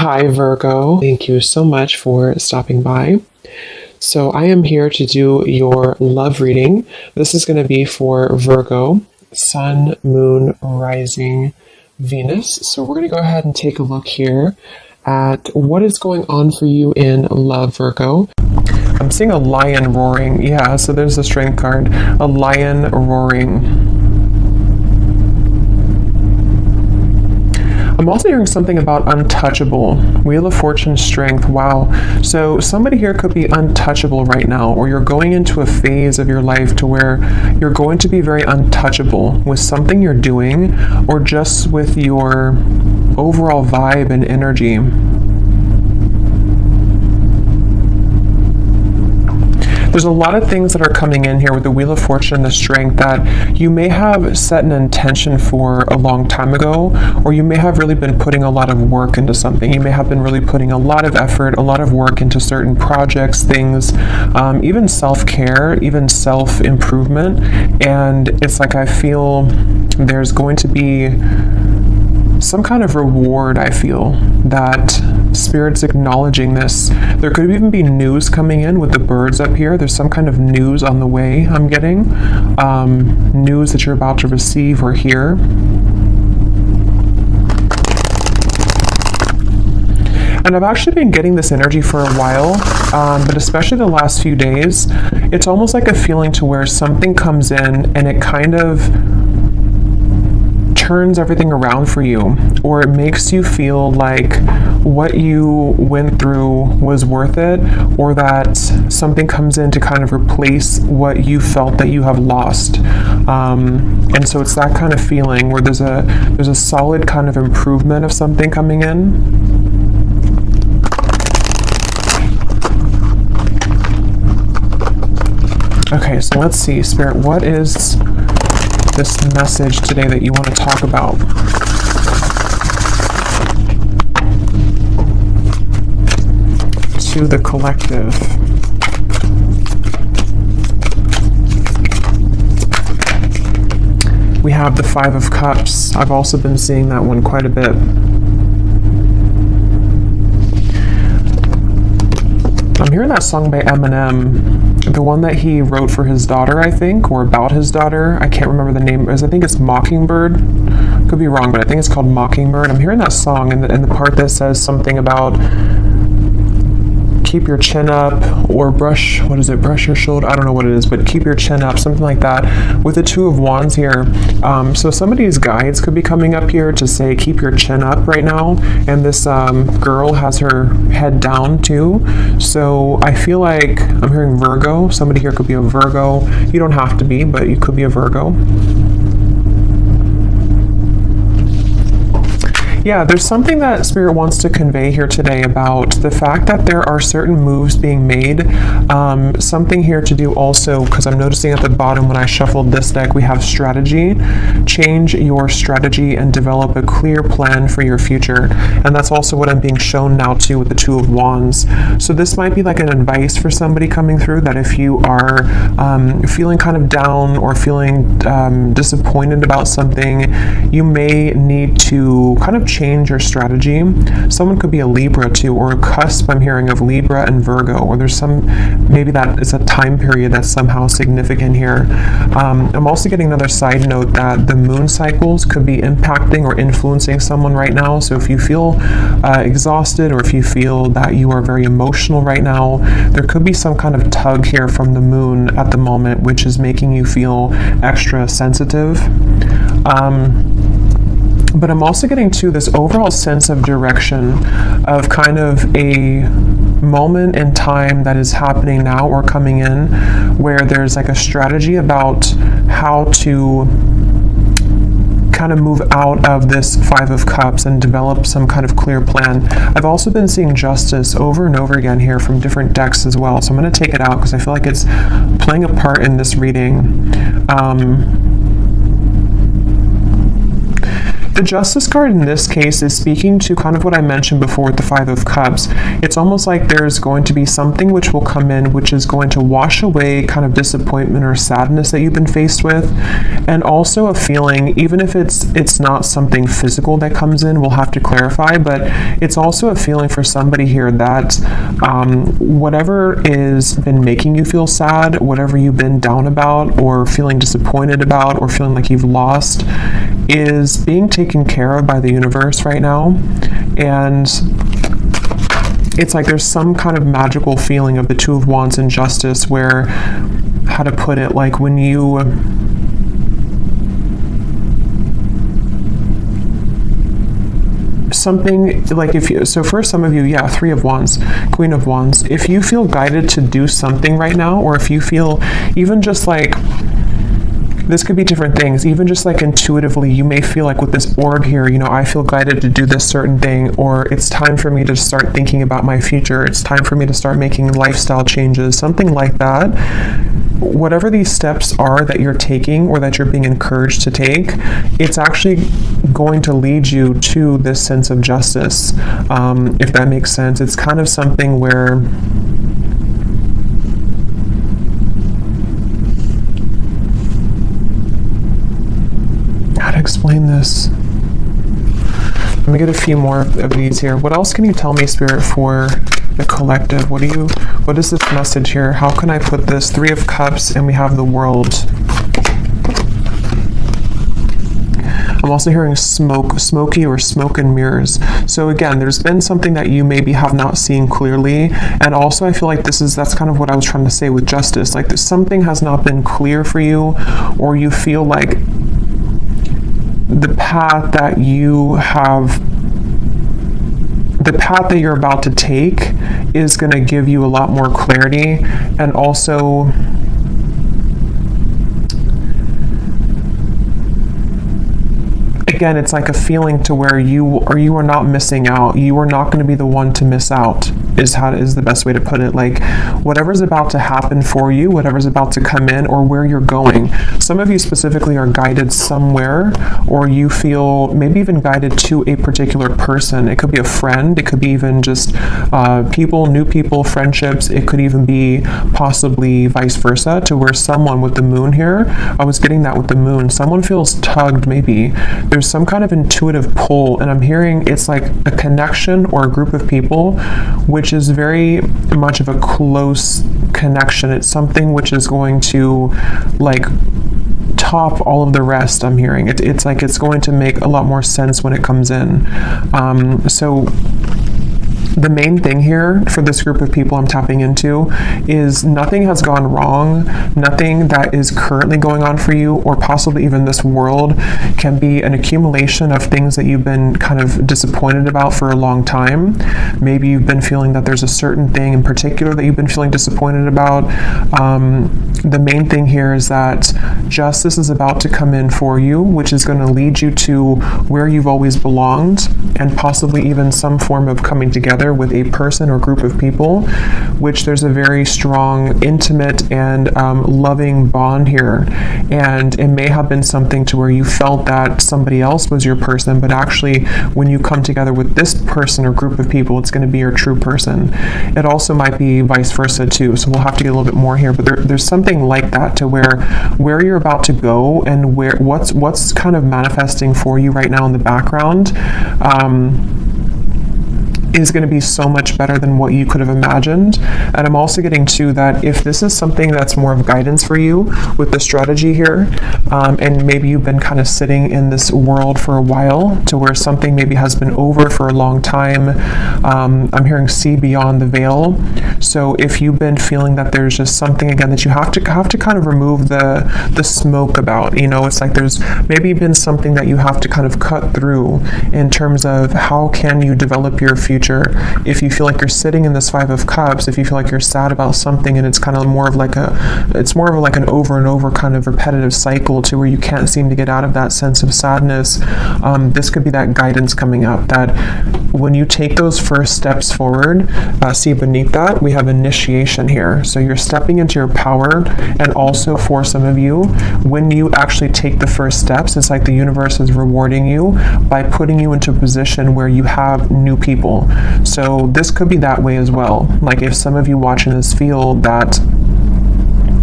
Hi, Virgo. Thank you so much for stopping by. So, I am here to do your love reading. This is going to be for Virgo, Sun, Moon, Rising, Venus. So, we're going to go ahead and take a look here at what is going on for you in love, Virgo. I'm seeing a lion roaring. Yeah, so there's the strength card. A lion roaring. I'm also hearing something about untouchable. Wheel of Fortune, strength. Wow. So somebody here could be untouchable right now, or you're going into a phase of your life to where you're going to be very untouchable with something you're doing, or just with your overall vibe and energy. There's a lot of things that are coming in here with the Wheel of Fortune and the strength that you may have set an intention for a long time ago, or you may have really been putting a lot of work into something. You may have been really putting a lot of effort, a lot of work into certain projects, things, even self-care, even self-improvement. And it's like I feel there's going to be some kind of reward. I feel that Spirit's acknowledging this. There could even be news coming in with the birds up here. There's some kind of news on the way I'm getting. News that you're about to receive or hear. And I've actually been getting this energy for a while, but especially the last few days, it's almost like a feeling to where something comes in and it kind of turns everything around for you, or it makes you feel like what you went through was worth it, or that something comes in to kind of replace what you felt that you have lost. And so it's that kind of feeling where there's a solid kind of improvement of something coming in. Okay, so let's see, Spirit, what is this message today that you want to talk about? To the collective. We have the Five of Cups. I've also been seeing that one quite a bit. I'm hearing that song by Eminem. The one that he wrote for his daughter, I think, or about his daughter. I can't remember the name. I think it's Mockingbird. Could be wrong, but I think it's called Mockingbird. I'm hearing that song, and the part that says something about keep your chin up, or brush your shoulder? I don't know what it is, but keep your chin up, something like that, with the Two of Wands here. So somebody's guides could be coming up here to say keep your chin up right now, and this girl has her head down too. So I feel like I'm hearing Virgo. Somebody here could be a Virgo. You don't have to be, but you could be a Virgo. Yeah, there's something that Spirit wants to convey here today about the fact that there are certain moves being made. Something here to do also, because I'm noticing at the bottom when I shuffled this deck, we have strategy. Change your strategy and develop a clear plan for your future. And that's also what I'm being shown now too with the Two of Wands. So this might be like an advice for somebody coming through, that if you are feeling kind of down or feeling disappointed about something, you may need to kind of change your strategy. Someone could be a Libra too, or a cusp, I'm hearing, of Libra and Virgo, or there's maybe that is a time period that's somehow significant here. I'm also getting another side note that the moon cycles could be impacting or influencing someone right now. So if you feel exhausted, or if you feel that you are very emotional right now, there could be some kind of tug here from the moon at the moment, which is making you feel extra sensitive. But I'm also getting to this overall sense of direction, of kind of a moment in time that is happening now or coming in, where there's like a strategy about how to kind of move out of this Five of Cups and develop some kind of clear plan. I've also been seeing Justice over and over again here from different decks as well. So I'm going to take it out because I feel like it's playing a part in this reading. The Justice card in this case is speaking to kind of what I mentioned before with the Five of Cups. It's almost like there's going to be something which will come in which is going to wash away kind of disappointment or sadness that you've been faced with, and also a feeling, even if it's not something physical that comes in, we'll have to clarify, but it's also a feeling for somebody here that whatever is been making you feel sad, whatever you've been down about or feeling disappointed about or feeling like you've lost, is being taken care of by the universe right now. And it's like there's some kind of magical feeling of the Two of Wands and Justice where, how to put it, like when you something like, if you, so for some of you, yeah, Three of Wands, Queen of Wands, if you feel guided to do something right now, or if you feel even just like, this could be different things, even just like intuitively, you may feel like with this orb here, you know, I feel guided to do this certain thing, or it's time for me to start thinking about my future, it's time for me to start making lifestyle changes, something like that. Whatever these steps are that you're taking or that you're being encouraged to take, it's actually going to lead you to this sense of justice, if that makes sense. It's kind of something where explain this. Let me get a few more of these here. What else can you tell me, Spirit, for the collective? What is this message here? How can I put this? Three of Cups, and we have the World. I'm also hearing smoky or smoke and mirrors. So again, there's been something that you maybe have not seen clearly. And also I feel like that's kind of what I was trying to say with Justice. Like something has not been clear for you, or you feel like the path that you're about to take is going to give you a lot more clarity. And also again, it's like a feeling to where you are not missing out. You are not going to be the one to miss out, is the best way to put it. Like whatever's about to happen for you, whatever's about to come in, or where you're going. Some of you specifically are guided somewhere, or you feel maybe even guided to a particular person. It could be a friend, it could be even just new people, friendships. It could even be possibly vice versa, to where someone with the moon here, I was getting that with the moon, someone feels tugged maybe. There's some kind of intuitive pull, and I'm hearing it's like a connection or a group of people which is very much of a close connection. It's something which is going to like top all of the rest. I'm hearing it's like it's going to make a lot more sense when it comes in. So the main thing here for this group of people I'm tapping into is nothing has gone wrong. Nothing that is currently going on for you, or possibly even this world, can be an accumulation of things that you've been kind of disappointed about for a long time. Maybe you've been feeling that there's a certain thing in particular that you've been feeling disappointed about. The main thing here is that justice is about to come in for you, which is going to lead you to where you've always belonged, and possibly even some form of coming together with a person or group of people, which there's a very strong, intimate, and loving bond here. And it may have been something to where you felt that somebody else was your person, but actually when you come together with this person or group of people, it's going to be your true person. It also might be vice versa too, so we'll have to get a little bit more here, but there's something like that to where you're about to go, and what's kind of manifesting for you right now in the background is going to be so much better than what you could have imagined. And I'm also getting to that if this is something that's more of guidance for you with the strategy here, and maybe you've been kind of sitting in this world for a while to where something maybe has been over for a long time. I'm hearing see beyond the veil. So if you've been feeling that there's just something again that you have to kind of remove the smoke about, you know, it's like there's maybe been something that you have to kind of cut through in terms of how can you develop your future. If you feel like you're sitting in this Five of Cups, if you feel like you're sad about something and it's kind of more of like an over and over kind of repetitive cycle to where you can't seem to get out of that sense of sadness, this could be that guidance coming up, that when you take those first steps forward, see beneath that we we have initiation here. So you're stepping into your power, and also for some of you, when you actually take the first steps, it's like the universe is rewarding you by putting you into a position where you have new people. So this could be that way as well. Like if some of you watching this feel that,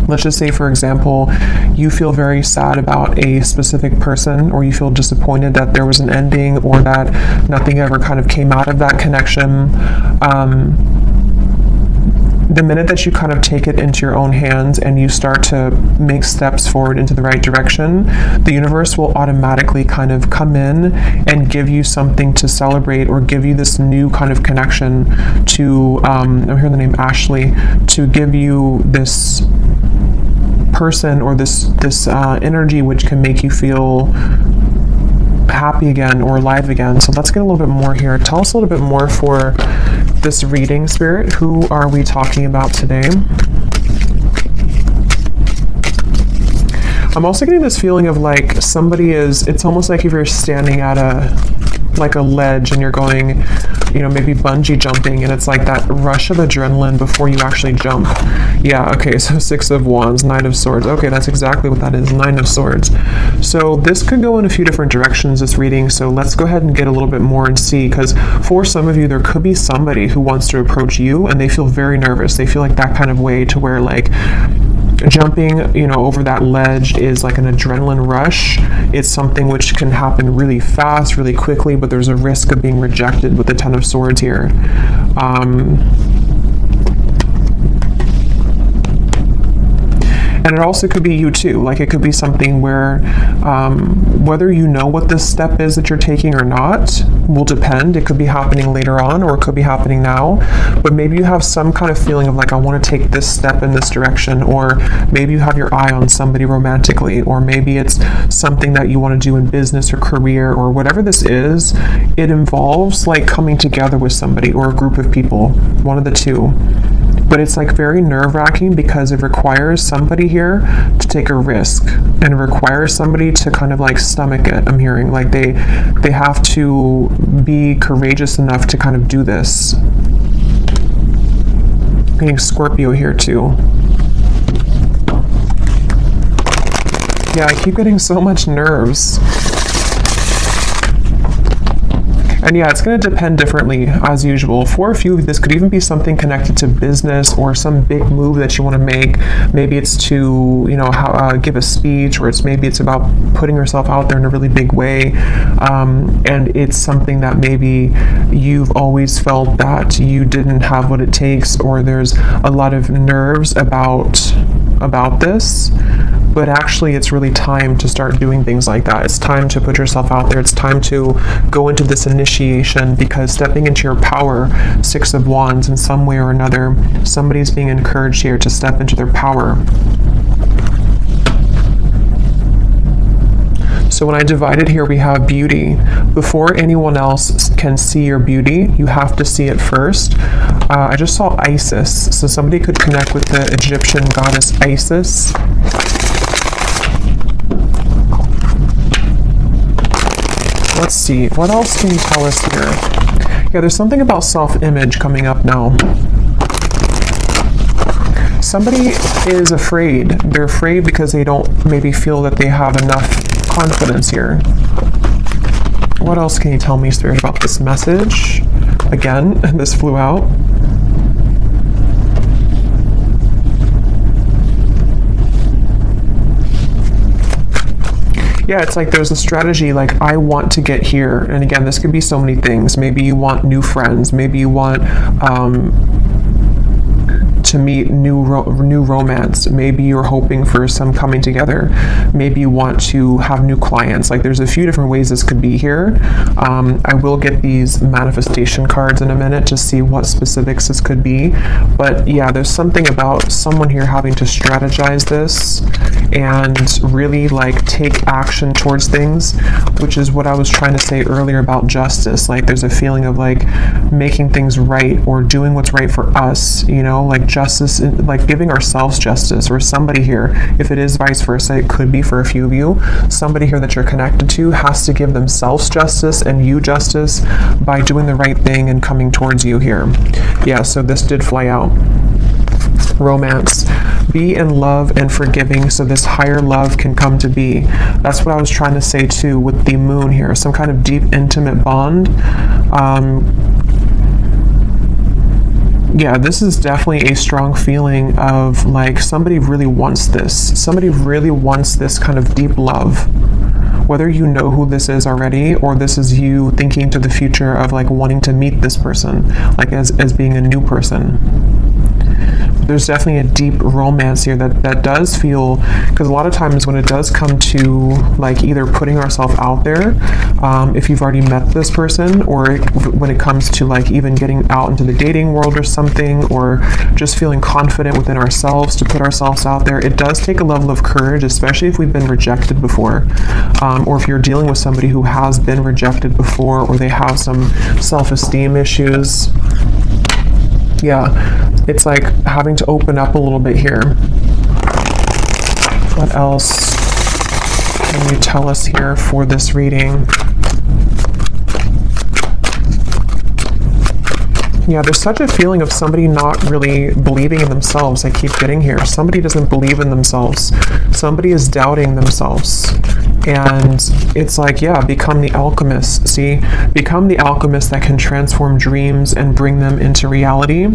let's just say, for example, you feel very sad about a specific person, or you feel disappointed that there was an ending, or that nothing ever kind of came out of that connection. The minute that you kind of take it into your own hands and you start to make steps forward into the right direction, the universe will automatically kind of come in and give you something to celebrate, or give you this new kind of connection to, I'm hearing the name Ashley, to give you this person or this energy which can make you feel happy again or alive again. So let's get a little bit more here. Tell us a little bit more for this reading, Spirit. Who are we talking about today? I'm also getting this feeling of like somebody is, it's almost like if you're standing at a ledge and you're going, you know, maybe bungee jumping, and it's like that rush of adrenaline before you actually jump. Yeah, okay, so 6 of Wands, 9 of Swords. Okay, that's exactly what that is, 9 of Swords. So this could go in a few different directions, this reading, so let's go ahead and get a little bit more and see, because for some of you, there could be somebody who wants to approach you and they feel very nervous. They feel like that kind of way, to where like jumping, you know, over that ledge is like an adrenaline rush. It's something which can happen really fast, really quickly, but there's a risk of being rejected with the 10 of Swords here. And it also could be you too. Like it could be something where whether you know what this step is that you're taking or not will depend. It could be happening later on, or it could be happening now. But maybe you have some kind of feeling of like, I want to take this step in this direction, or maybe you have your eye on somebody romantically, or maybe it's something that you want to do in business or career, or whatever this is. It involves like coming together with somebody or a group of people, one of the two. But it's like very nerve-wracking, because it requires somebody here to take a risk, and it requires somebody to kind of like stomach it. I'm hearing like they have to be courageous enough to kind of do this. I'm getting Scorpio here too. Yeah, I keep getting so much nerves. And yeah, it's going to depend differently as usual. For a few of you, this could even be something connected to business or some big move that you want to make. Maybe it's to, you know, give a speech, or maybe it's about putting yourself out there in a really big way. And it's something that maybe you've always felt that you didn't have what it takes, or there's a lot of nerves about this. But actually, it's really time to start doing things like that. It's time to put yourself out there. It's time to go into this initiation, because stepping into your power, 6 of Wands, in some way or another, somebody's being encouraged here to step into their power. So when I divided here, we have beauty. Before anyone else can see your beauty, you have to see it first. I just saw Isis. So somebody could connect with the Egyptian goddess Isis. Let's see, what else can you tell us here? Yeah, there's something about self-image coming up now. Somebody is afraid. They're afraid because they don't maybe feel that they have enough confidence here. What else can you tell me, Spirit, about this message? Again, this flew out. Yeah, it's like there's a strategy, like I want to get here. And again, this could be so many things. Maybe you want new friends. Maybe you want to meet new romance. Maybe you're hoping for some coming together. Maybe you want to have new clients. Like there's a few different ways this could be here. I will get these manifestation cards in a minute to see what specifics this could be. But yeah, there's something about someone here having to strategize this and really like take action towards things, which is what I was trying to say earlier about justice. Like there's a feeling of like making things right or doing what's right for us, you know, like justice, like giving ourselves justice, or somebody here, if it is vice versa, it could be for a few of you, somebody here that you're connected to has to give themselves justice and you justice by doing the right thing and coming towards you here. Yeah, so this did fly out. romance. Be in love and forgiving so this higher love can come to be. That's what I was trying to say too with the moon here. Some kind of deep, intimate bond. Yeah, this is definitely a strong feeling of like somebody really wants this. Somebody really wants this kind of deep love. Whether you know who this is already, or this is you thinking to the future of like wanting to meet this person, like as being a new person. There's definitely a deep romance here that does feel, because a lot of times when it does come to like either putting ourselves out there, if you've already met this person, or when it comes to like even getting out into the dating world or something, or just feeling confident within ourselves to put ourselves out there, it does take a level of courage, especially if we've been rejected before, or if you're dealing with somebody who has been rejected before, or they have some self-esteem issues. Yeah, it's like having to open up a little bit here. What else can you tell us here for this reading? Yeah, there's such a feeling of somebody not really believing in themselves. I keep getting here. Somebody doesn't believe in themselves. Somebody is doubting themselves. And it's like, yeah, become the alchemist. See, become the alchemist that can transform dreams and bring them into reality.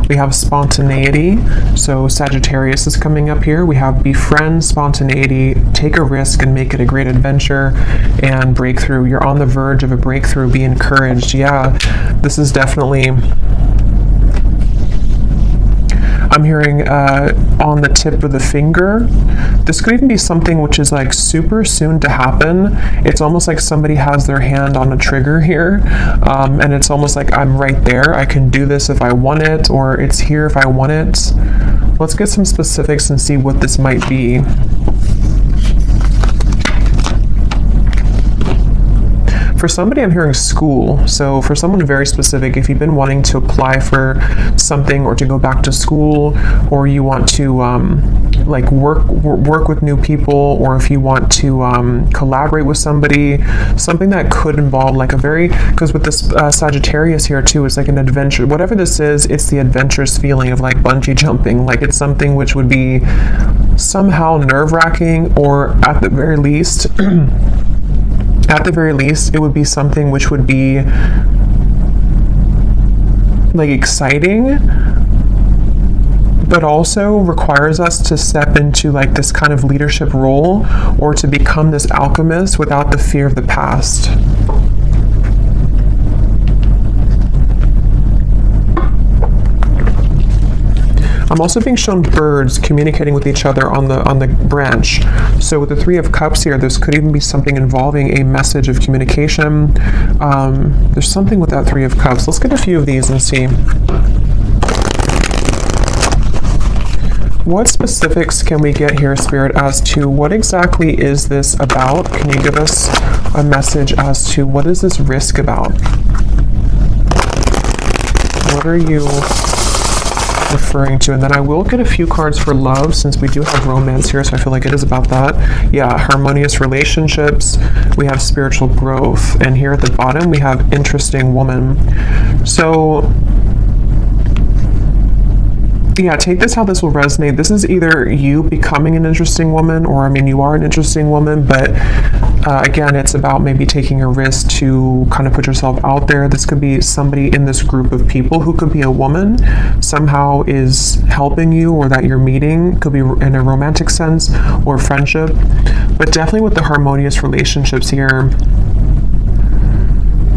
We have spontaneity. So Sagittarius is coming up here. We have befriend, spontaneity, take a risk and make it a great adventure, and breakthrough. You're on the verge of a breakthrough. Be encouraged. Yeah, this is definitely, I'm hearing on the tip of the finger. This could even be something which is like super soon to happen. It's almost like somebody has their hand on a trigger here, and it's almost like I'm right there. I can do this if I want it, or it's here if I want it. Let's get some specifics and see what this might be. For somebody, I'm hearing school. So for someone very specific, if you've been wanting to apply for something or to go back to school, or you want to like work with new people, or if you want to collaborate with somebody, something that could involve like a very, because with this Sagittarius here too, it's like an adventure. Whatever this is, it's the adventurous feeling of like bungee jumping. Like it's something which would be somehow nerve-wracking, or at the very least, it would be something which would be like exciting, but also requires us to step into like this kind of leadership role, or to become this alchemist without the fear of the past. I'm also being shown birds communicating with each other on the branch. So with the Three of Cups here, this could even be something involving a message of communication. There's something with that Three of Cups. Let's get a few of these and see. What specifics can we get here, Spirit, as to what exactly is this about? Can you give us a message as to what is this risk about? What are you referring to? And then I will get a few cards for love, since we do have romance here, so I feel like it is about that. Yeah, harmonious relationships. We have spiritual growth, and here at the bottom we have interesting woman. So yeah, take this how this will resonate. This is either you becoming an interesting woman, or I mean, you are an interesting woman, but again, it's about maybe taking a risk to kind of put yourself out there. This could be somebody in this group of people who could be a woman, somehow is helping you, or that you're meeting. Could be in a romantic sense or friendship, but definitely with the harmonious relationships here.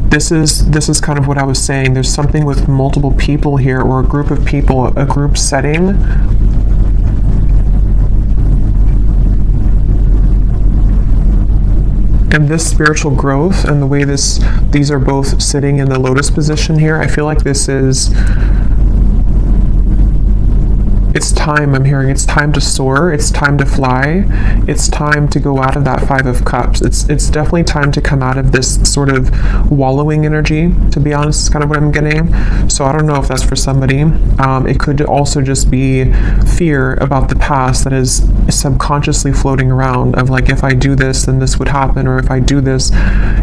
This is kind of what I was saying. There's something with multiple people here, or a group of people, a group setting. And this spiritual growth and the way these are both sitting in the lotus position here, I feel like this is, it's time. I'm hearing it's time to soar. It's time to fly. It's time to go out of that Five of Cups. It's definitely time to come out of this sort of wallowing energy, to be honest, is kind of what I'm getting. So I don't know if that's for somebody. It could also just be fear about the past that is subconsciously floating around, of like, if I do this, then this would happen, or if I do this,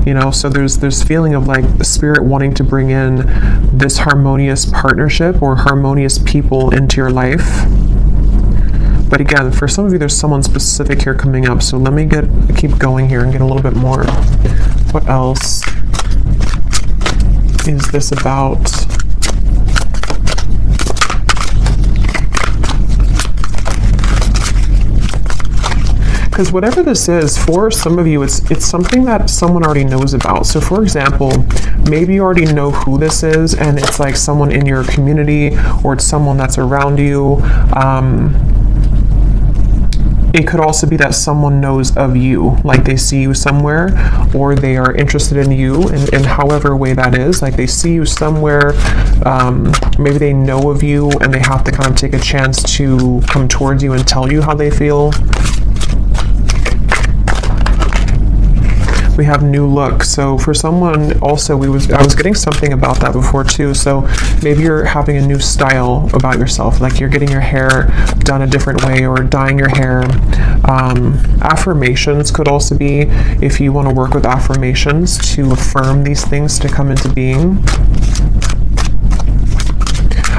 you know. So there's feeling of like the spirit wanting to bring in this harmonious partnership or harmonious people into your life. But again, for some of you, there's someone specific here coming up. So let me keep going here and get a little bit more. What else is this about? Because whatever this is, for some of you, it's something that someone already knows about. So for example, maybe you already know who this is, and it's like someone in your community, or it's someone that's around you. It could also be that someone knows of you, like they see you somewhere, or they are interested in you in however way that is. Like they see you somewhere, maybe they know of you, and they have to kind of take a chance to come towards you and tell you how they feel. We have new look. So for someone also, I was getting something about that before too. So maybe you're having a new style about yourself, like you're getting your hair done a different way or dyeing your hair. Affirmations could also be, if you want to work with affirmations to affirm these things to come into being.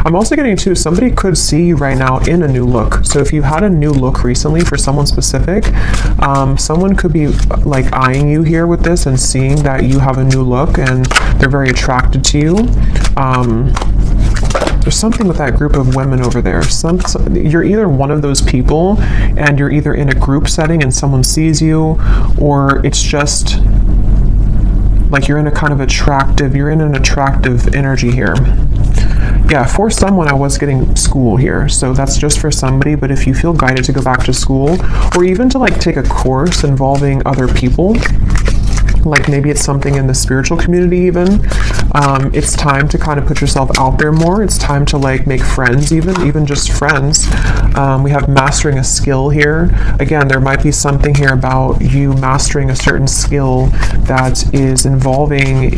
I'm also getting too, somebody could see you right now in a new look. So if you had a new look recently for someone specific, someone could be like eyeing you here with this and seeing that you have a new look and they're very attracted to you. There's something with that group of women over there. You're either one of those people and you're either in a group setting and someone sees you, or it's just like you're in an attractive energy here. Yeah, for someone, I was getting school here, so that's just for somebody. But if you feel guided to go back to school, or even to like take a course involving other people, like maybe it's something in the spiritual community even, it's time to kind of put yourself out there more. It's time to like make friends, even just friends. We have mastering a skill here. Again, there might be something here about you mastering a certain skill that is involving,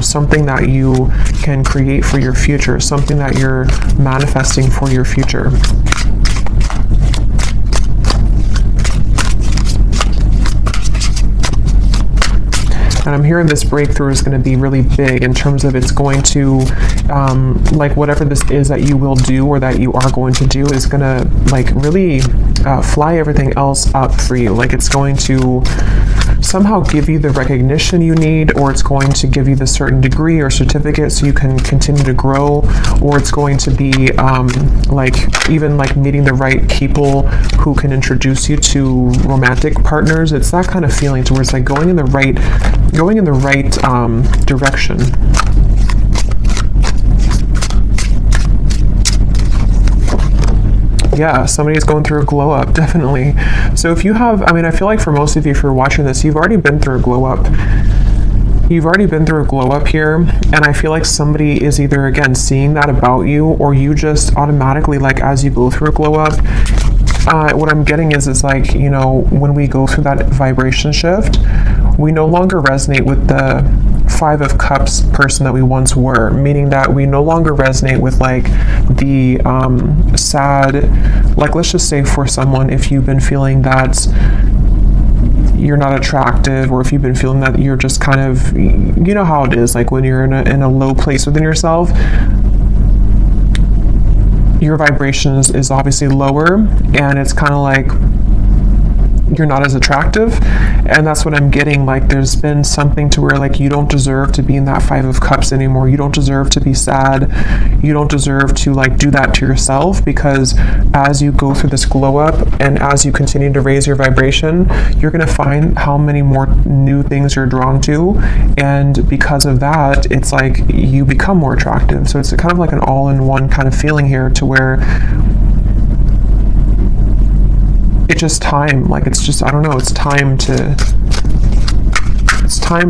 something that you can create for your future, something that you're manifesting for your future. And I'm hearing this breakthrough is going to be really big in terms of it's going to, like whatever this is that you will do or that you are going to do is going to like really fly everything else up for you. Like it's going to somehow give you the recognition you need, or it's going to give you the certain degree or certificate so you can continue to grow, or it's going to be like even like meeting the right people who can introduce you to romantic partners. It's that kind of feeling to where it's like going in the right direction. Yeah, somebody's going through a glow up, definitely. So if you have, I feel like for most of you, if you're watching this, you've already been through a glow up. You've already been through a glow up here, and I feel like somebody is either, again, seeing that about you, or you just automatically, like, as you go through a glow up, what I'm getting is like, when we go through that vibration shift, we no longer resonate with the 5 of Cups person that we once were, meaning that we no longer resonate with like the sad, like let's just say for someone, if you've been feeling that you're not attractive, or if you've been feeling that you're just kind of, you know how it is, like when you're in a low place within yourself, your vibration is obviously lower, and it's kind of like you're not as attractive. And that's what I'm getting, like there's been something to where like you don't deserve to be in that 5 of Cups anymore. You don't deserve to be sad. You don't deserve to like do that to yourself, because as you go through this glow up and as you continue to raise your vibration, you're going to find how many more new things you're drawn to, and because of that, it's like you become more attractive. So it's kind of like an all-in-one kind of feeling here, to where it's just time, like it's just, I don't know, it's time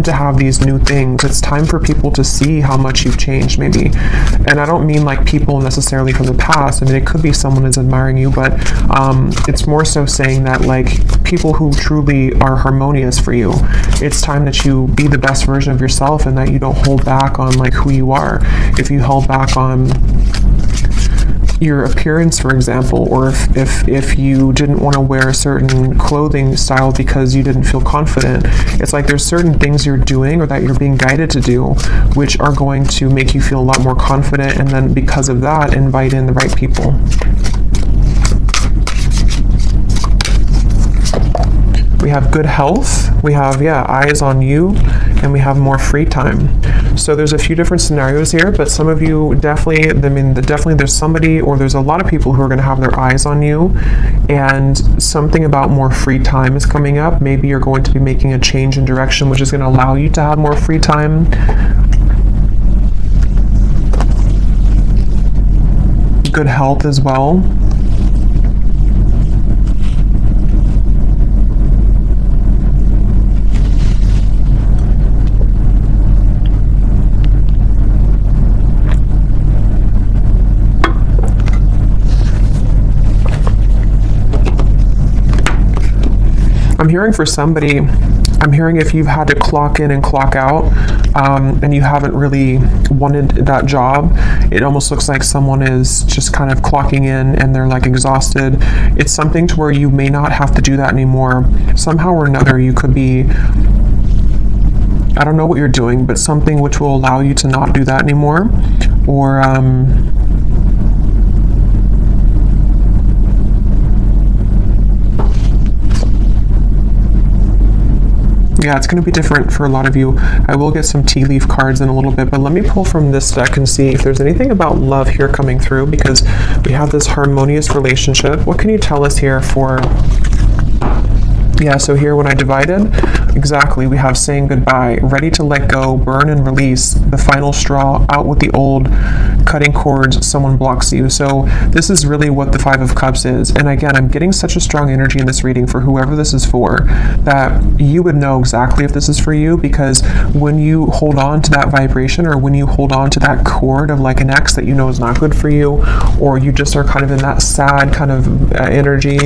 to have these new things. It's time for people to see how much you've changed, maybe. And I don't mean like people necessarily from the past. It could be someone is admiring you, but it's more so saying that like people who truly are harmonious for you, it's time that you be the best version of yourself, and that you don't hold back on like who you are. If you held back on your appearance, for example, or if you didn't want to wear a certain clothing style because you didn't feel confident, it's like there's certain things you're doing or that you're being guided to do which are going to make you feel a lot more confident, and then because of that, invite in the right people. We have good health. We have, yeah, eyes on you, and we have more free time. So there's a few different scenarios here, but some of you definitely, definitely there's somebody, or there's a lot of people who are going to have their eyes on you, and something about more free time is coming up. Maybe you're going to be making a change in direction, which is going to allow you to have more free time. Good health as well. I'm hearing for somebody, I'm hearing if you've had to clock in and clock out, and you haven't really wanted that job, it almost looks like someone is just kind of clocking in and they're like exhausted. It's something to where you may not have to do that anymore. Somehow or another, you could be, I don't know what you're doing, but something which will allow you to not do that anymore. Or, yeah, it's going to be different for a lot of you. I will get some tea leaf cards in a little bit, but let me pull from this deck and see if there's anything about love here coming through, because we have this harmonious relationship. What can you tell us here for... Yeah, so here when I divided, exactly, we have saying goodbye, ready to let go, burn and release, the final straw, out with the old, cutting cords, someone blocks you. So this is really what the Five of Cups is. And again, I'm getting such a strong energy in this reading for whoever this is for, that you would know exactly if this is for you, because when you hold on to that vibration, or when you hold on to that cord of like an ex that you know is not good for you, or you just are kind of in that sad kind of energy,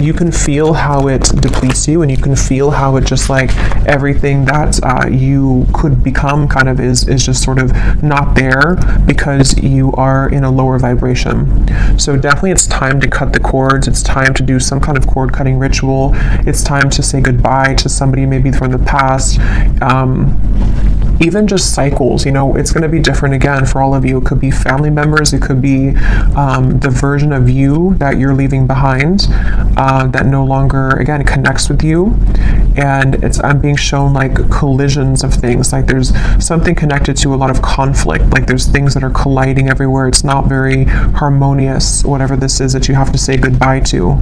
you can feel how it depletes you, and you can feel how it just like everything that you could become kind of is just sort of not there because you are in a lower vibration. So definitely it's time to cut the cords. It's time to do some kind of cord cutting ritual. It's time to say goodbye to somebody maybe from the past. Even just cycles, you know, it's going to be different again for all of you. It could be family members. It could be the version of you that you're leaving behind that no longer, again, connects with you. And I'm being shown like collisions of things. Like there's something connected to a lot of conflict. Like there's things that are colliding everywhere. It's not very harmonious, whatever this is that you have to say goodbye to.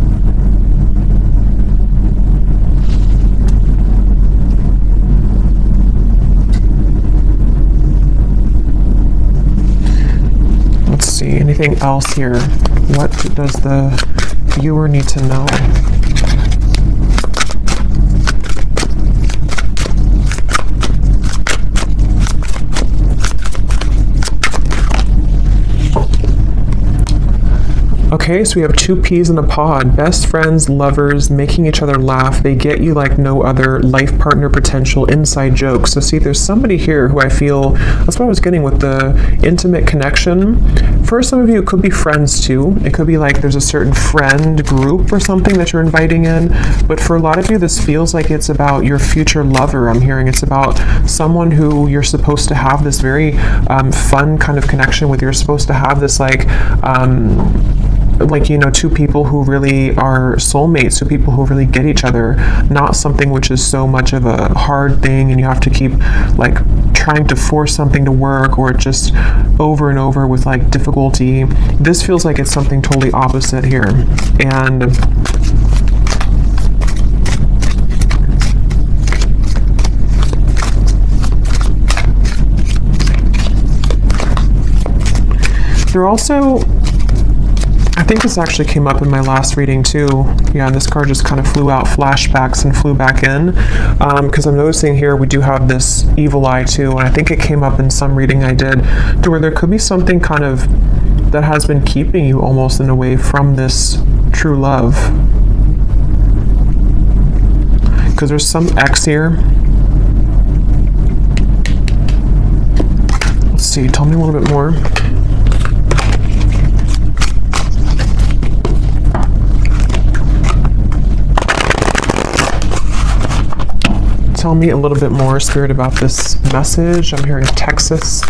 Anything else here? What does the viewer need to know? Okay, so we have two peas in a pod. Best friends, lovers, making each other laugh. They get you like no other. Life partner potential, inside jokes. So see, there's somebody here who I feel, that's what I was getting with the intimate connection. For some of you, it could be friends too. It could be like there's a certain friend group or something that you're inviting in. But for a lot of you, this feels like it's about your future lover. I'm hearing it's about someone who you're supposed to have this very fun kind of connection with. You're supposed to have this like, you know, two people who really are soulmates, two people who really get each other, not something which is so much of a hard thing and you have to keep like trying to force something to work, or just over and over with like difficulty. This feels like it's something totally opposite here. And they're also, I think this actually came up in my last reading too. Yeah, and this card just kind of flew out, flashbacks, and flew back in. Because I'm noticing here we do have this evil eye too, and I think it came up in some reading I did, to where there could be something kind of that has been keeping you almost in a way from this true love. Because there's some X here. Let's see, tell me a little bit more. Tell me a little bit more, Spirit, about this message. I'm hearing Texas.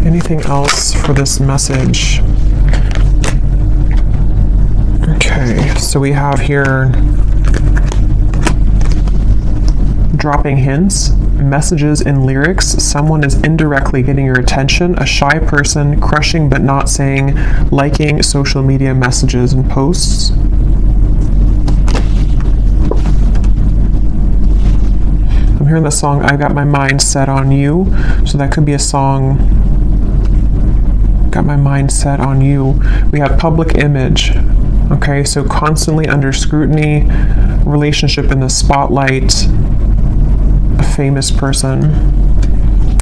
Anything else for this message? Okay, so we have here dropping hints, messages in lyrics. Someone is indirectly getting your attention. A shy person, crushing but not saying, liking social media messages and posts. I'm hearing the song, I've Got My Mind Set on You. So that could be a song, Got My Mind Set on You. We have public image. Okay, so constantly under scrutiny, relationship in the spotlight, a famous person.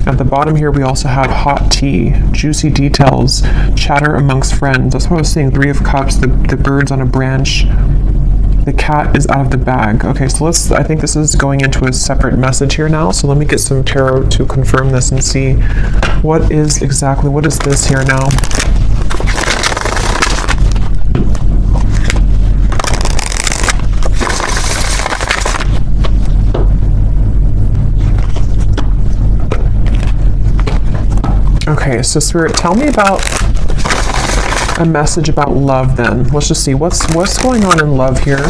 At the bottom here, we also have hot tea, juicy details, chatter amongst friends. That's what I was saying, 3 of Cups, the birds on a branch. The cat is out of the bag. Okay, so I think this is going into a separate message here now. So let me get some tarot to confirm this and see what is this here now? Okay, so Spirit, tell me about a message about love then. Let's just see what's going on in love here.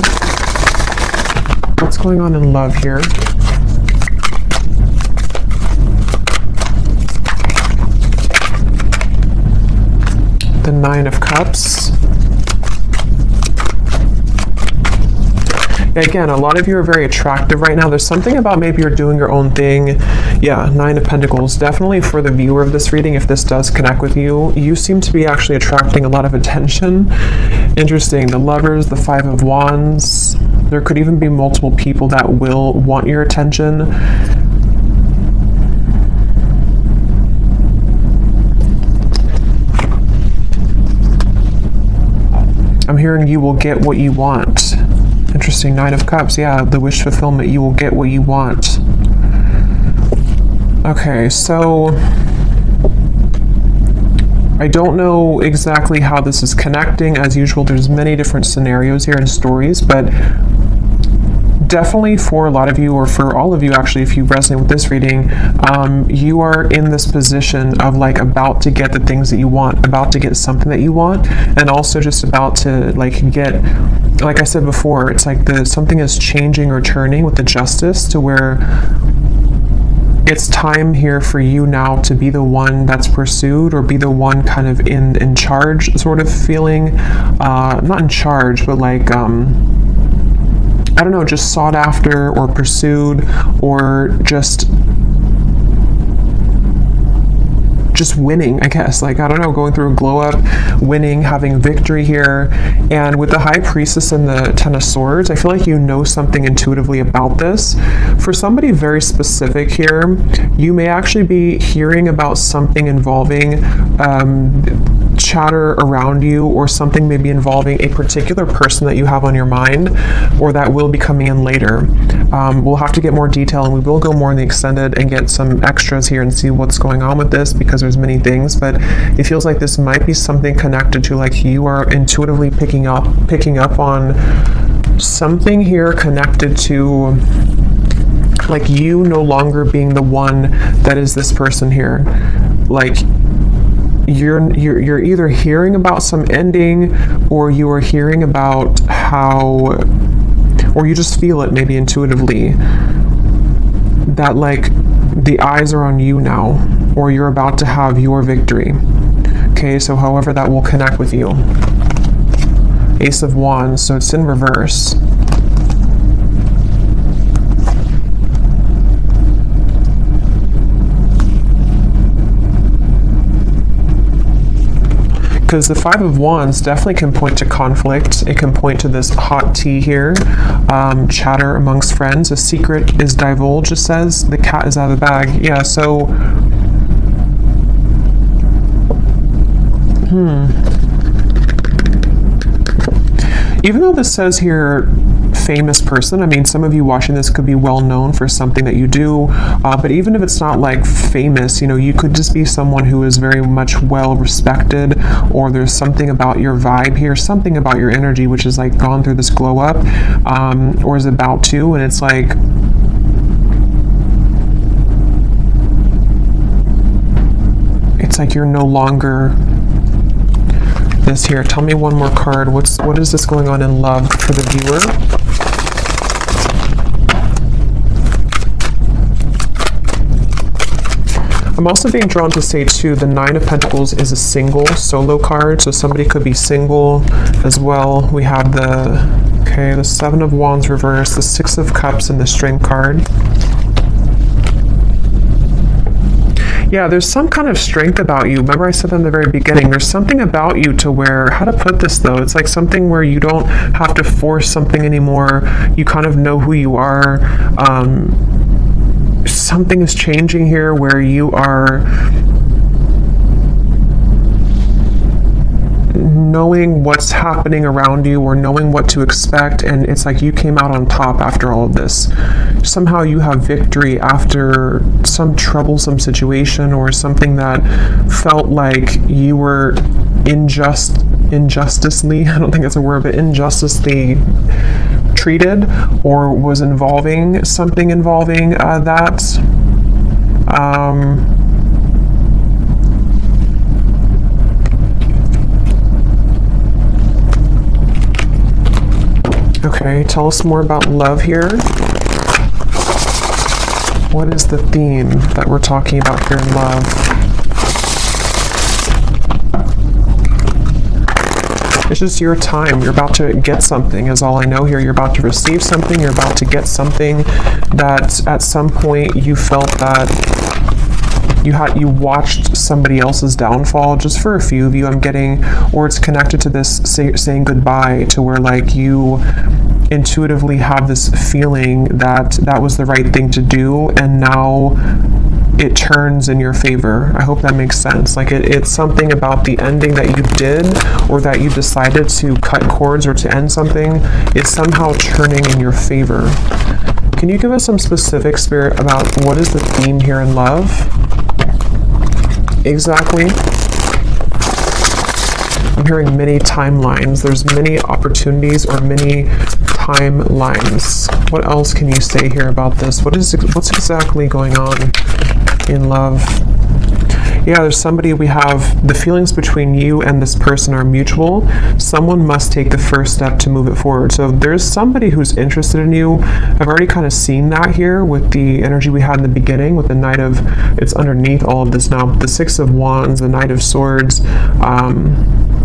What's going on in love here? The 9 of Cups. Again, a lot of you are very attractive right now. There's something about maybe you're doing your own thing. Yeah, 9 of Pentacles. Definitely for the viewer of this reading, if this does connect with you, you seem to be actually attracting a lot of attention. Interesting. The Lovers, the 5 of Wands. There could even be multiple people that will want your attention. I'm hearing you will get what you want. Interesting, 9 of Cups. Yeah, the wish fulfillment. You will get what you want. Okay, so I don't know exactly how this is connecting. As usual, there's many different scenarios here and stories, but definitely for a lot of you, or for all of you actually, if you resonate with this reading, you are in this position of like about to get the things that you want, about to get something that you want, and also just about to like get, like I said before, it's like something is changing or turning with the Justice to where it's time here for you now to be the one that's pursued, or be the one kind of in charge sort of feeling, not in charge, but like, I don't know, just sought after or pursued, or just winning, I guess. Like, I don't know, going through a glow up, winning, having victory here. And with the High Priestess and the 10 of Swords, I feel like you know something intuitively about this. For somebody very specific here, you may actually be hearing about something involving chatter around you, or something maybe involving a particular person that you have on your mind, or that will be coming in later. We'll have to get more detail, and we will go more in the extended and get some extras here and see what's going on with this, because there's many things, but it feels like this might be something connected to, like, you are intuitively picking up on something here connected to, like, you no longer being the one that is this person here. Like, you're either hearing about some ending, or you are hearing about how, or you just feel it maybe intuitively, that like the eyes are on you now, or you're about to have your victory. Okay, so however that will connect with you. Ace of Wands, so it's in reverse. Because the 5 of Wands definitely can point to conflict. It can point to this hot tea here, chatter amongst friends. A secret is divulged, it says. The cat is out of the bag. Yeah, so even though this says here famous person, I mean, some of you watching this could be well known for something that you do, but even if it's not like famous, you know, you could just be someone who is very much well respected, or there's something about your vibe here, something about your energy which is like gone through this glow up, or is about to, and it's like you're no longer this here. Tell me one more card. What is this going on in love for the viewer? I'm also being drawn to say too, the Nine of Pentacles is a single solo card, so somebody could be single as well. We have the Seven of Wands reversed, the Six of Cups, and the Strength card. Yeah, there's some kind of strength about you. Remember I said in the very beginning, there's something about you to where, how to put this though, it's like something where you don't have to force something anymore. You kind of know who you are. Something is changing here where you are knowing what's happening around you or knowing what to expect, and it's like you came out on top after all of this. Somehow you have victory after some troublesome situation or something that felt like you were injusticely, I don't think that's a word, but injusticely treated, or was involving something involving that. Okay, tell us more about love here. What is the theme that we're talking about here in love? It's just your time. You're about to get something is all I know here. You're about to receive something. You're about to get something that at some point you felt that you watched somebody else's downfall. Just for a few of you, I'm getting, or it's connected to this saying goodbye, to where like you intuitively have this feeling that that was the right thing to do, and now it turns in your favor. I hope that makes sense. Like it's something about the ending that you did, or that you decided to cut cords or to end something, is somehow turning in your favor. Can you give us some specific, Spirit, about what is the theme here in love? Exactly. I'm hearing many timelines. There's many opportunities or many timelines. What else can you say here about this? What's exactly going on in love? Yeah, there's somebody, we have the feelings between you and this person are mutual. Someone must take the first step to move it forward. So there's somebody who's interested in you. I've already kind of seen that here with the energy we had in the beginning with the Knight of, it's underneath all of this now, the Six of Wands, the Knight of Swords,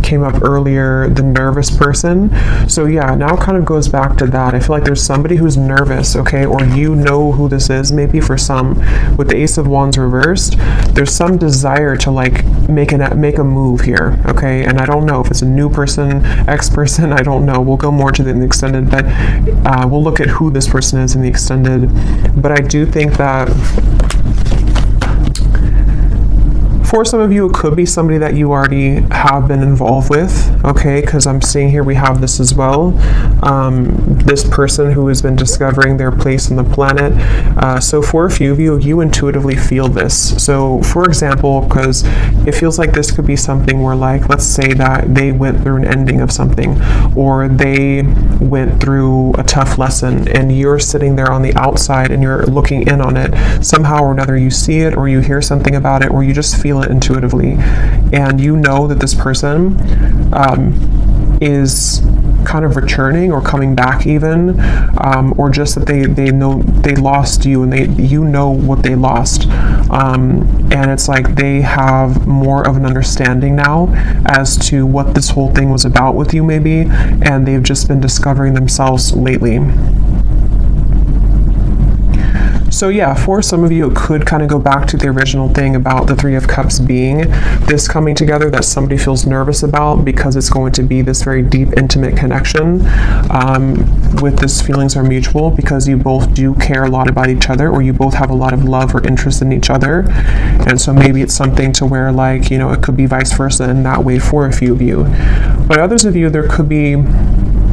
came up earlier, the nervous person. So yeah, now it kind of goes back to that. I feel like there's somebody who's nervous, okay, or you know who this is, maybe for some. With the Ace of Wands reversed, there's some desire to like make a move here, okay? And I don't know if it's a new person, ex-person, I don't know. We'll go more to the extended, but we'll look at who this person is in the extended. But I do think that for some of you, it could be somebody that you already have been involved with, okay? Because I'm seeing here we have this as well. This person who has been discovering their place on the planet. So for a few of you, you intuitively feel this. So for example, because it feels like this could be something where, like, let's say that they went through an ending of something, or they went through a tough lesson, and you're sitting there on the outside and you're looking in on it. Somehow or another, you see it, or you hear something about it, or you just feel it intuitively, and you know that this person is kind of returning or coming back even, or just that they know they lost you, and you know what they lost, and it's like they have more of an understanding now as to what this whole thing was about with you maybe, and they've just been discovering themselves lately. So yeah, for some of you, it could kind of go back to the original thing about the Three of Cups being this coming together that somebody feels nervous about, because it's going to be this very deep, intimate connection with this feelings are mutual, because you both do care a lot about each other, or you both have a lot of love or interest in each other. And so maybe it's something to where, like, you know, it could be vice versa in that way for a few of you. But others of you, there could be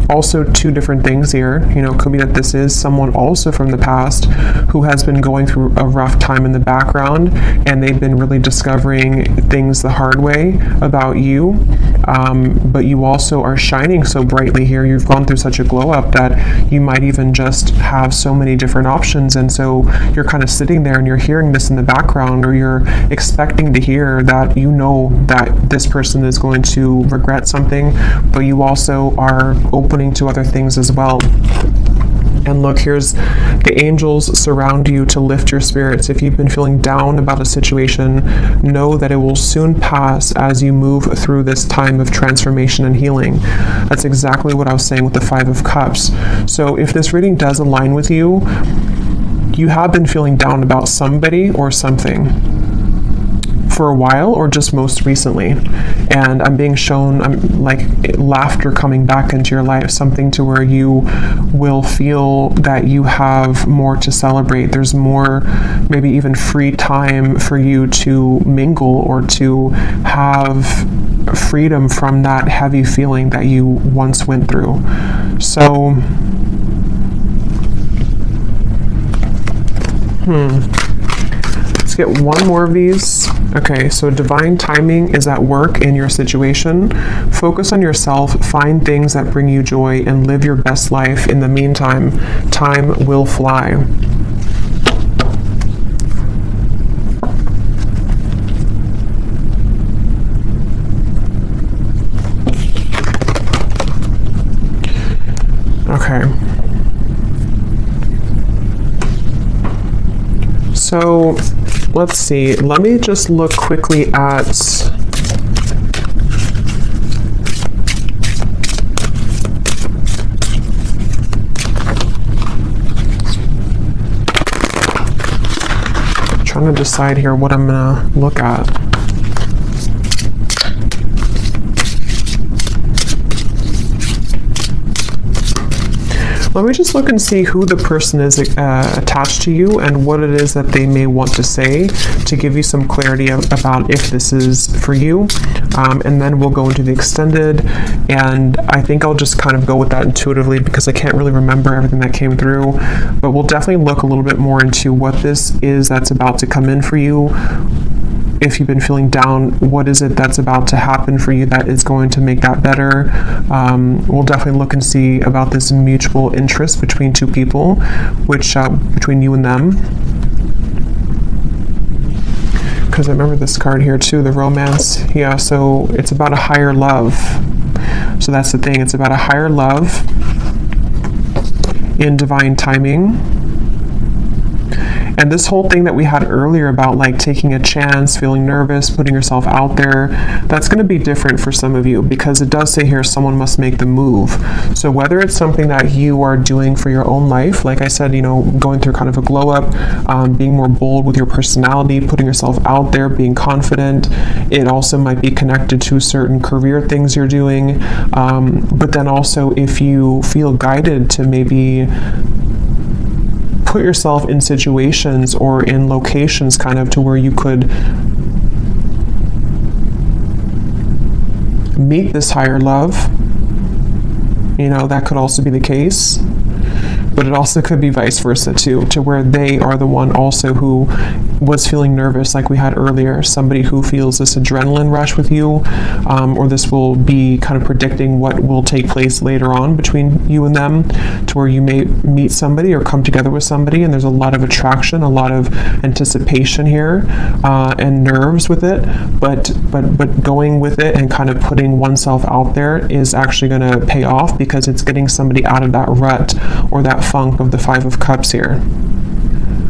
also two different things here. You know, it could be that this is someone also from the past who has been going through a rough time in the background, and they've been really discovering things the hard way about you, but you also are shining so brightly here. You've gone through such a glow up that you might even just have so many different options, and so you're kind of sitting there and you're hearing this in the background, or you're expecting to hear that you know that this person is going to regret something, but you also are open to other things as well. And look, here's the angels surround you to lift your spirits. If you've been feeling down about a situation, know that it will soon pass as you move through this time of transformation and healing. That's exactly what I was saying with the Five of Cups. So if this reading does align with you, you have been feeling down about somebody or something for a while, or just most recently, and I'm being shown like laughter coming back into your life, something to where you will feel that you have more to celebrate. There's more, maybe even free time for you to mingle or to have freedom from that heavy feeling that you once went through. So let's get one more of these. Okay, so divine timing is at work in your situation. Focus on yourself, find things that bring you joy, and live your best life. In the meantime, time will fly. Okay. So let's see, let me just look quickly at trying to decide here what I'm gonna look at. Let me just look and see who the person is attached to you and what it is that they may want to say to give you some clarity about if this is for you. And then we'll go into the extended, and I think I'll just kind of go with that intuitively because I can't really remember everything that came through, but we'll definitely look a little bit more into what this is that's about to come in for you. If you've been feeling down, what is it that's about to happen for you that is going to make that better? We'll definitely look and see about this mutual interest between two people, which between you and them. Because I remember this card here too, the romance. Yeah, so it's about a higher love. So that's the thing, it's about a higher love in divine timing. And this whole thing that we had earlier about like taking a chance, feeling nervous, putting yourself out there, that's going to be different for some of you because it does say here someone must make the move. So whether it's something that you are doing for your own life, like I said, you know, going through kind of a glow up, being more bold with your personality, putting yourself out there, being confident. It also might be connected to certain career things you're doing. But then also if you feel guided to maybe put yourself in situations or in locations kind of to where you could meet this higher love, you know, that could also be the case. But it also could be vice versa too, to where they are the one also who was feeling nervous like we had earlier, somebody who feels this adrenaline rush with you, or this will be kind of predicting what will take place later on between you and them, to where you may meet somebody or come together with somebody and there's a lot of attraction, a lot of anticipation here, and nerves with it, but going with it and kind of putting oneself out there is actually going to pay off because it's getting somebody out of that rut or that funk of the Five of Cups here.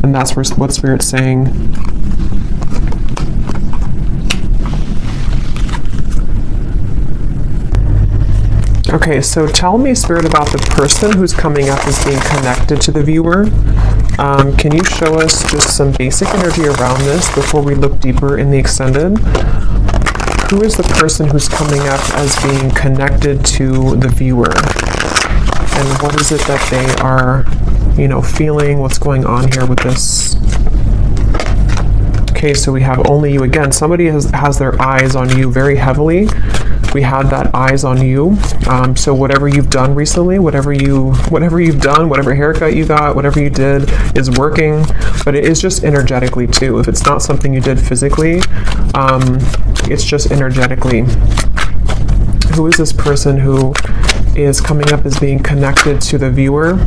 And that's what Spirit's saying. Okay, so tell me, Spirit, about the person who's coming up as being connected to the viewer. Can you show us just some basic energy around this before we look deeper in the extended? Who is the person who's coming up as being connected to the viewer? And what is it that they are, you know, feeling? What's going on here with this? Okay, so we have only you again. Somebody has their eyes on you very heavily. We had that eyes on you. So whatever you've done recently, whatever you've done, whatever haircut you got, whatever you did is working. But it is just energetically too. If it's not something you did physically, it's just energetically. Who is this person who is coming up as being connected to the viewer?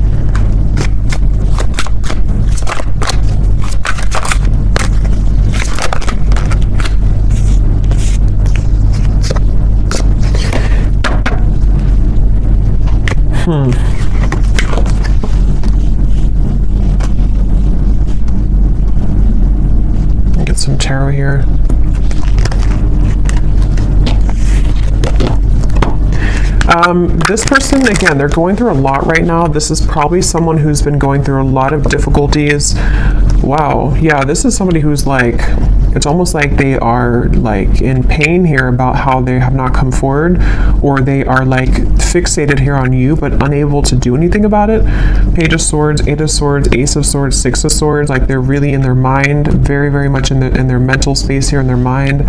tarot here. This person, again, they're going through a lot right now. This is probably someone who's been going through a lot of difficulties. Wow. Yeah, this is somebody who's like, it's almost like they are like in pain here about how they have not come forward, or they are like fixated here on you but unable to do anything about it. Page of Swords, Eight of Swords, Ace of Swords, Six of Swords. Like they're really in their mind, very, very much in their mental space here in their mind.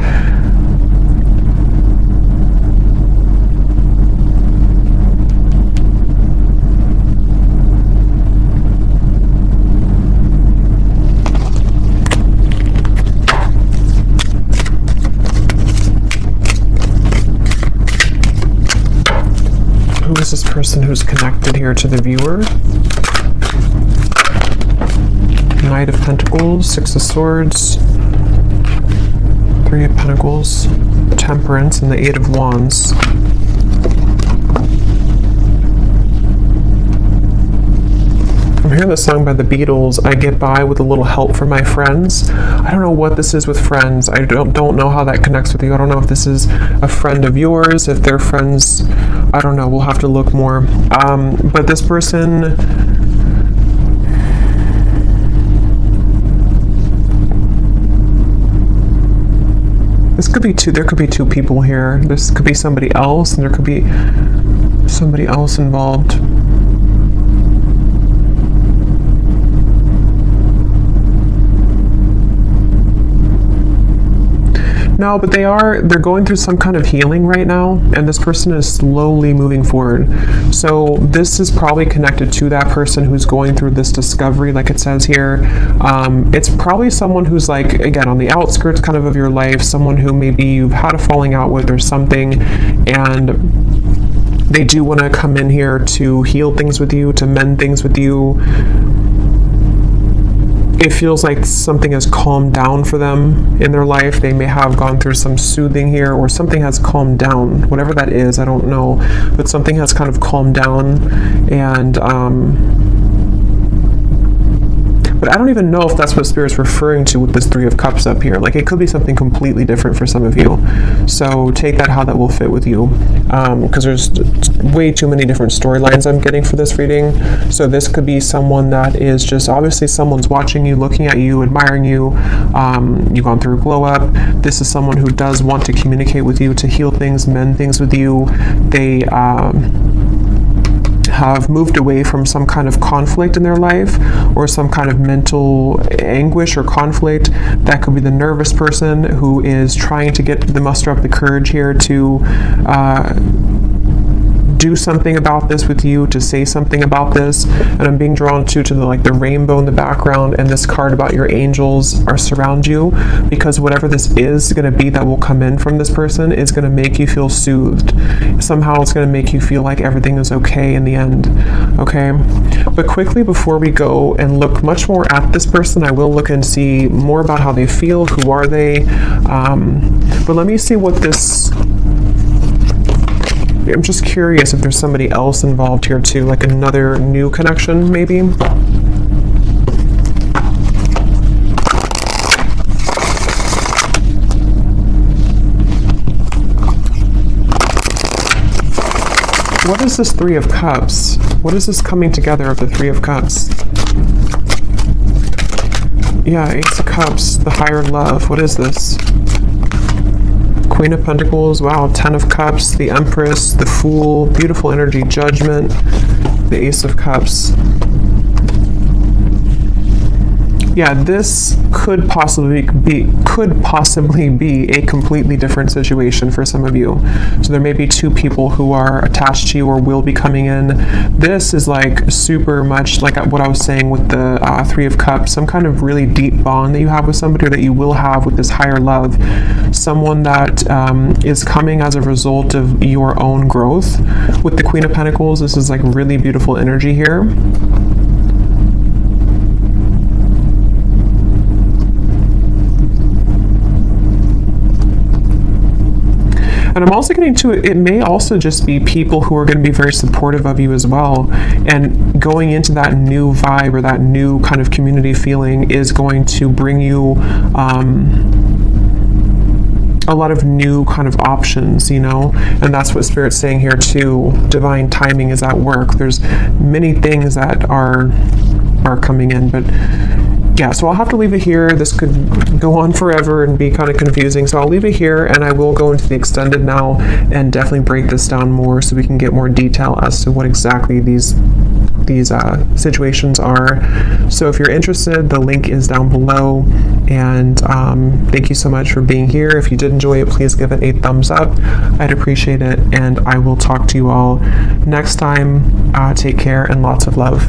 Who is this person who's connected here to the viewer? Knight of Pentacles, Six of Swords, Three of Pentacles, Temperance, and the Eight of Wands. I'm hearing the song by the Beatles, I get by with a little help from my friends. I don't know what this is with friends. I don't know how that connects with you. I don't know if this is a friend of yours, if they're friends. I don't know. We'll have to look more. But this person, this could be two. There could be two people here. This could be somebody else, and there could be somebody else involved. No, but they're going through some kind of healing right now, and this person is slowly moving forward. So this is probably connected to that person who's going through this discovery, like it says here. It's probably someone who's like, again, on the outskirts kind of your life, someone who maybe you've had a falling out with or something, and they do want to come in here to heal things with you, to mend things with you. It feels like something has calmed down for them in their life. They may have gone through some soothing here, or something has calmed down. Whatever that is, I don't know. But something has kind of calmed down. And but I don't even know if that's what Spirit's referring to with this Three of Cups up here. Like, it could be something completely different for some of you. So take that how that will fit with you. Because there's way too many different storylines I'm getting for this reading. So this could be someone that is just, obviously someone's watching you, looking at you, admiring you. You've gone through a glow up. This is someone who does want to communicate with you, to heal things, mend things with you. They have moved away from some kind of conflict in their life, or some kind of mental anguish or conflict. That could be the nervous person who is trying to muster up the courage here to do something about this with you, to say something about this. And I'm being drawn to the rainbow in the background, and this card about your angels are surround you, because whatever this is going to be that will come in from this person is going to make you feel soothed. Somehow it's going to make you feel like everything is okay in the end. Okay, but quickly before we go and look much more at this person, I will look and see more about how they feel. Who are they? But let me see what this, I'm just curious if there's somebody else involved here too, like another new connection maybe. What is this Three of Cups? What is this coming together of the Three of Cups? Yeah, Ace of Cups, the higher love. What is this? Queen of Pentacles, wow, Ten of Cups, the Empress, the Fool, beautiful energy, Judgment, the Ace of Cups. Yeah, this could possibly be a completely different situation for some of you. So there may be two people who are attached to you or will be coming in. This is like super much like what I was saying with the Three of Cups, some kind of really deep bond that you have with somebody, or that you will have with this higher love. Someone that is coming as a result of your own growth. With the Queen of Pentacles, this is like really beautiful energy here. And I'm also getting to it may also just be people who are going to be very supportive of you as well. And going into that new vibe, or that new kind of community feeling, is going to bring you a lot of new kind of options, you know, and that's what Spirit's saying here too. Divine timing is at work. There's many things that are coming in, but yeah, so I'll have to leave it here. This could go on forever and be kind of confusing, so I'll leave it here, and I will go into the extended now and definitely break this down more so we can get more detail as to what exactly these situations are. So if you're interested, the link is down below, and thank you so much for being here. If you did enjoy it, please give it a thumbs up. I'd appreciate it, and I will talk to you all next time. Take care and lots of love.